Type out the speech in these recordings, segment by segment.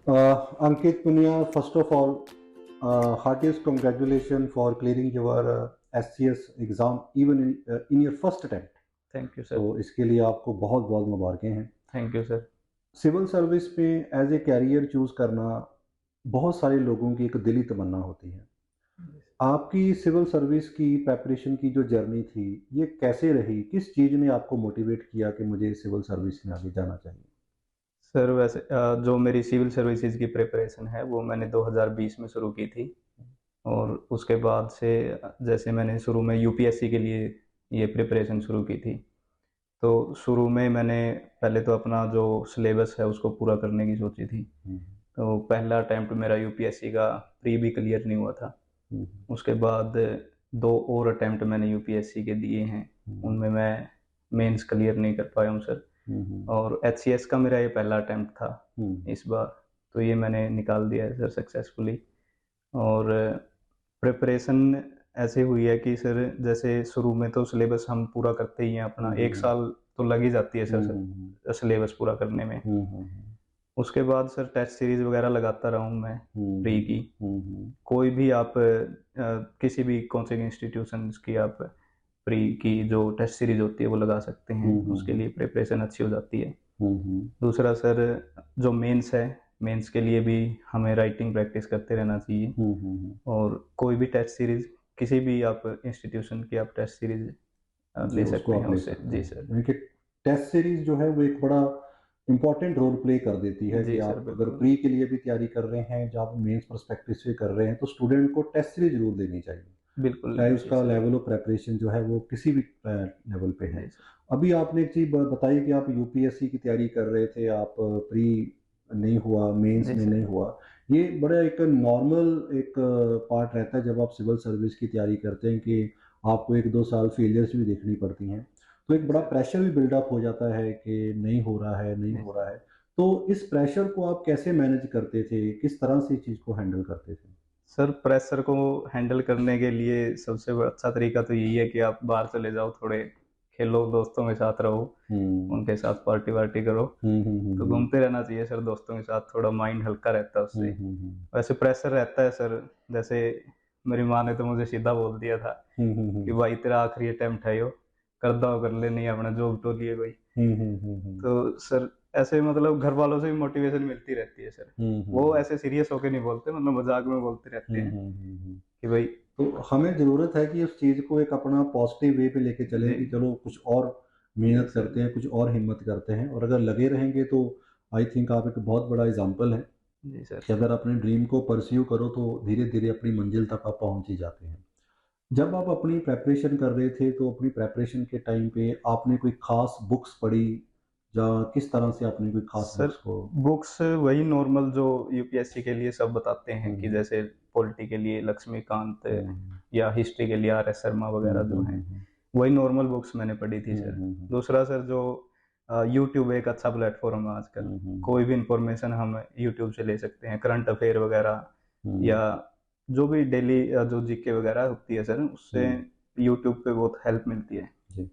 Ankit Punia, first of all, heartiest congratulations for clearing your SCS exam even in your first attempt. Thank you sir. तो इसके लिए आपको बहुत बहुत मुबारकें हैं। Thank you sir. Civil service में एज ए कैरियर चूज करना बहुत सारे लोगों की एक दिली तमन्ना होती है। आपकी सिविल सर्विस की प्रेपरेशन की जो जर्नी थी, ये कैसे रही? किस चीज़ ने आपको मोटिवेट किया कि मुझे सिविल सर्विस में आगे जाना चाहिए? सर वैसे जो मेरी सिविल सर्विसेज की प्रिपरेशन है वो मैंने 2020 में शुरू की थी। और उसके बाद से जैसे मैंने शुरू में यूपीएससी के लिए ये प्रिपरेशन शुरू की थी। तो शुरू में मैंने पहले तो अपना जो सिलेबस है उसको पूरा करने की सोची थी। तो पहला अटेम्प्ट मेरा यूपीएससी का प्री भी क्लियर नहीं हुआ था। उसके बाद 2 और अटेम्प्ट मैंने यूपीएससी के दिए हैं, उनमें मैं मेंस क्लियर नहीं कर पाया हूँ सर। और एचसीएस का मेरा ये पहला अटेम्प्ट था इस बार, तो ये मैंने निकाल दिया है सर सक्सेसफुली। और प्रिपरेशन ऐसे हुई है कि सर जैसे शुरू में तो सिलेबस हम पूरा करते ही हैं अपना, 1 साल तो लग ही जाती है सर सिलेबस पूरा करने में। उसके बाद सर टेस्ट सीरीज वगैरह लगाता रहा हूँ मैं प्री की। कोई भी आप किसी भी कोचिंग इंस्टीट्यूशन की आप प्री की जो टेस्ट सीरीज होती है वो लगा सकते हैं, उसके लिए प्रिपरेशन अच्छी हो जाती है। दूसरा सर जो मेंस है, मेंस के लिए भी हमें राइटिंग प्रैक्टिस करते रहना चाहिए। और कोई भी टेस्ट सीरीज किसी भी आप इंस्टीट्यूशन की आप टेस्ट सीरीज ले सकते हैं उससे। जी सर। यानी कि टेस्ट सीरीज जो है वो एक बड़ा इम्पोर्टेंट रोल प्ले कर देती है कि जी सर आप अगर बिल्कुल। प्री के लिए भी तैयारी कर रहे हैं, जब आप मेंस पर्सपेक्टिव से कर रहे हैं, तो स्टूडेंट को टेस्ट सीरीज जरूर देनी चाहिए, बिल्कुल चाहे जी उसका सर। लेवल ऑफ प्रेपरेशन जो है वो किसी भी लेवल पे है। जी सर। अभी आपने एक चीज़ बताई कि आप यूपीएससी की तैयारी कर रहे थे, आप प्री नहीं हुआ, मेंस जी में सर। नहीं हुआ। ये बड़ा एक नॉर्मल एक पार्ट रहता है जब आप सिविल सर्विस की तैयारी करते हैं कि आपको 1-2 साल फेलियर्स भी देखनी पड़ती हैं। तो एक बड़ा प्रेशर भी बिल्डअप हो जाता है कि नहीं हो रहा है, नहीं जी हो सर। रहा है। तो इस प्रेशर को आप कैसे मैनेज करते थे? किस तरह से चीज़ को हैंडल करते थे? सर प्रेशर को हैंडल करने के लिए सबसे अच्छा तरीका तो यही है कि आप बाहर चले जाओ, थोड़े खेलो, दोस्तों के साथ रहो, हुँ। उनके साथ पार्टी वार्टी करो। तो हुँ। घूमते रहना चाहिए सर दोस्तों के साथ, थोड़ा माइंड हल्का रहता है उससे। वैसे प्रेशर रहता है सर, जैसे मेरी माँ ने तो मुझे सीधा बोल दिया था हुँ, हुँ, कि हुँ। भाई तेरा आखिरी अटेम्प्ट है यो, कर दो कर ले, नहीं अपना जॉब तो लिए कोई। हुँ, हुँ, हुँ, हुँ। तो सर ऐसे मतलब घर वालों से भी मोटिवेशन मिलती रहती है सर। हुँ, हुँ, वो हुँ। ऐसे सीरियस होके नहीं बोलते, मतलब मजाक में बोलते रहते हुँ, हैं हुँ, हुँ, हुँ। कि भाई। तो हमें ज़रूरत है कि उस चीज़ को एक अपना पॉजिटिव वे पे लेके चलें जी। कि चलो कुछ और जी मेहनत सर। करते हैं, कुछ और हिम्मत करते हैं, और अगर लगे रहेंगे तो आई थिंक आप एक बहुत बड़ा एग्ज़ाम्पल हैं जी सर। कि अगर अपने ड्रीम को परस्यू करो तो धीरे-धीरे अपनी मंज़िल तक आप पहुँच ही जाते हैं। जब आप अपनी प्रिपरेशन कर रहे थे, तो अपनी प्रिपरेशन के टाइम पे आपने कोई ख़ास बुक्स पढ़ी या किस तरह से आपने कोई ख़ास सर बुक्स को? बुक्स वही नॉर्मल जो यूपीएससी के लिए सब बताते हैं कि हुँ, जैसे पॉलिटी के लिए लक्ष्मीकांत, हुँ, या हिस्ट्री के लिए आर एस शर्मा हुँ, वगैरह जो हुँ, हैं, हुँ, हुँ। वही नॉर्मल बुक्स मैंने पढ़ी थी हुँ, सर। हुँ, हुँ। दूसरा सर जो यूट्यूब एक अच्छा प्लेटफॉर्म है आजकल, हुँ, हुँ, कोई भी इंफॉर्मेशन हम यूट्यूब से ले सकते हैं, करंट अफेयर वगैरह, हुँ, या जो भी डेली जो जीके वगैरह होती है सर, उससे हुँ। यूट्यूब पे बहुत हेल्प मिलती है। जी।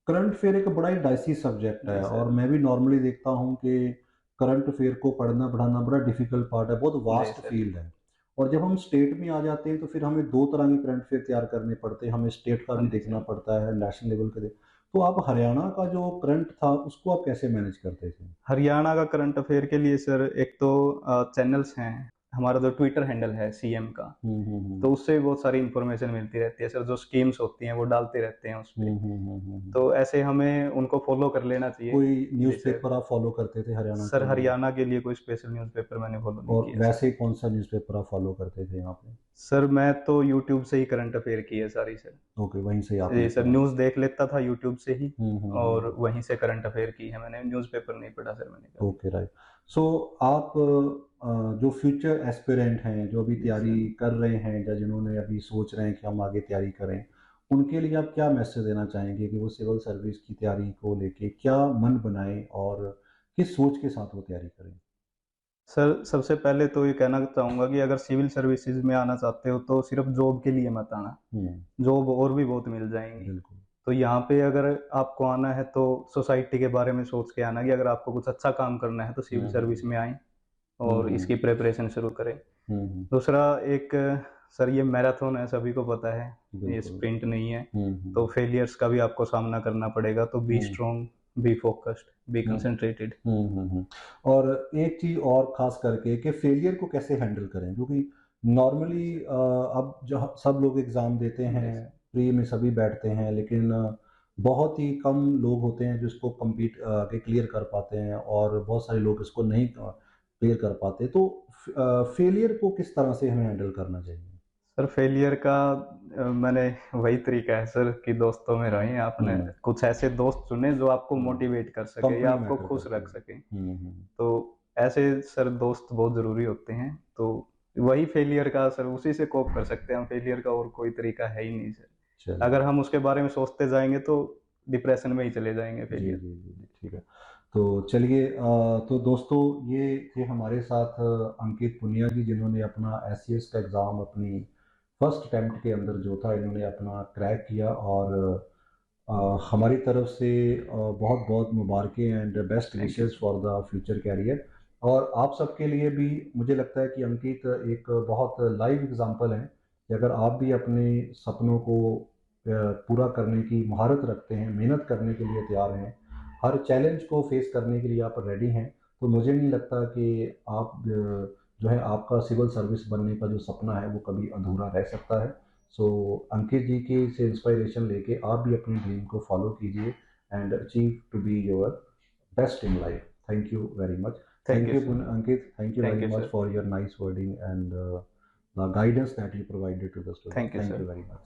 करंट अफ़ेयर एक बड़ा ही डाइसी सब्जेक्ट है, जी और सर। मैं भी नॉर्मली देखता हूँ कि करंट अफ़ेयर को पढ़ना-पढ़ाना बड़ा डिफ़िकल्ट पार्ट है, बहुत जी वास्ट सर। फ़ील्ड है। और जब हम स्टेट में आ जाते हैं तो फिर हमें 2 तरह के करंट अफ़ेयर तैयार करने पड़ते हैं, हमें स्टेट का हाँ भी जी देखना सर। पड़ता है, नेशनल लेवल का तो आप हरियाणा का जो करंट था उसको आप कैसे मैनेज करते थे? हरियाणा का करंट अफेयर के लिए सर एक तो चैनल्स हैं, हमारा जो ट्विटर हैंडल है सीएम का, हुँ, हुँ, हुँ। तो उससे भी बहुत सारी इन्फॉर्मेशन मिलती रहती है सर, जो स्कीम्स होती हैं वो डालते रहते हैं उस पे। हुँ, हुँ, हुँ, हुँ, हुँ। तो ऐसे हमें उनको फॉलो कर लेना चाहिए। कोई जी सर। न्यूज़पेपर आप फ़ॉलो करते थे हरियाणा सर के लिए? हरियाणा के लिए कोई स्पेशल न्यूज़पेपर मैंने फॉलो नहीं और किया सर। वैसे कौन-सा न्यूज़पेपर आप फ़ॉलो करते थे यहाँ पे? सर मैं तो यूट्यूब से ही करंट अफेयर की है सारी सर। ओके, वहीं से आपने जी सर, किया। न्यूज़ देख लेता था यूट्यूब से ही, हुँ, हुँ, और हुँ। वहीं से करंट अफेयर की है मैंने, न्यूज़पेपर नहीं पढ़ा सर मैंने कभी। Okay, right. सो आप जो फ्यूचर एस्पिरेंट हैं, जो अभी जी तैयारी सर। कर रहे हैं या जिन्होंने अभी सोच रहे हैं कि हम आगे तैयारी करें, उनके लिए आप क्या मैसेज देना चाहेंगे कि वो सिविल सर्विस की तैयारी को लेके क्या मन बनाएँ और किस सोच के साथ वो तैयारी करें? सर सबसे पहले तो ये कहना चाहूँगा कि अगर सिविल सर्विसेज में आना चाहते हो तो सिर्फ जॉब के लिए मत आना, हुँ, जॉब और भी बहुत मिल जाएँगी। बिल्कुल। तो यहाँ पे अगर आपको आना है तो सोसाइटी के बारे में सोच के आना कि अगर आपको कुछ अच्छा काम करना है तो सिविल हुँ, सर्विस हुँ। में आएँ। और इसकी प्रिपरेशन शुरू करें। दूसरा एक सर ये मैराथन है, सभी को पता है, ये बिल्कुल। स्प्रिंट नहीं है, तो फेलियर्स का भी आपको सामना करना पड़ेगा। तो be strong, be focused, be concentrated. और एक चीज और खास करके कि फेलियर को कैसे हैंडल करें, क्योंकि नॉर्मली अब जो सब लोग एग्ज़ाम देते हैं, प्री में सभी बैठते हैं, लेकिन बहुत ही कम लोग होते हैं जो इसको कम्पीट के क्लियर कर पाते हैं, और बहुत सारे लोग इसको नहीं क्लियर कर पाते। तो फेलियर को किस तरह से हमें हैंडल करना चाहिए? सर फेलियर का मैंने वही तरीका है सर कि दोस्तों में रहें, आपने कुछ ऐसे दोस्त चुने जो आपको मोटिवेट कर सके या आपको खुश रख सके। तो ऐसे सर दोस्त बहुत ज़रूरी होते हैं। तो वही फेलियर का सर, उसी से कोप कर सकते हैं हम। फेलियर का और कोई तरीका है ही नहीं सर। अगर हम उसके बारे में सोचते जाएंगे तो डिप्रेशन में ही चले जाएंगे फेलियर। जी, ठीक है। तो चलिए, तो दोस्तों ये थे हमारे साथ अंकित पुनिया जी, जिन्होंने अपना एससीएस का एग्ज़ाम अपनी फर्स्ट अटेम्प्ट के अंदर जो था इन्होंने अपना क्रैक किया, और हमारी तरफ से बहुत बहुत मुबारकें and best wishes for the future career. और आप सबके लिए भी मुझे लगता है कि अंकित एक बहुत लाइव एग्जांपल है कि अगर आप भी अपने सपनों को पूरा करने की महारत रखते हैं, मेहनत करने के लिए तैयार हैं, हर चैलेंज को फेस करने के लिए आप रेडी हैं, तो मुझे नहीं लगता कि आप जो है आपका सिविल सर्विस बनने का जो सपना है वो कभी अधूरा रह सकता है। सो अंकित जी की से इंस्पायरेशन लेके आप भी अपनी ड्रीम को फॉलो कीजिए and achieve to be your best in life. Thank you very much. Thank you Ankit, thank you very much for your nice wording and the guidance that you provided to the students. Thank you, Thank sir. you very much.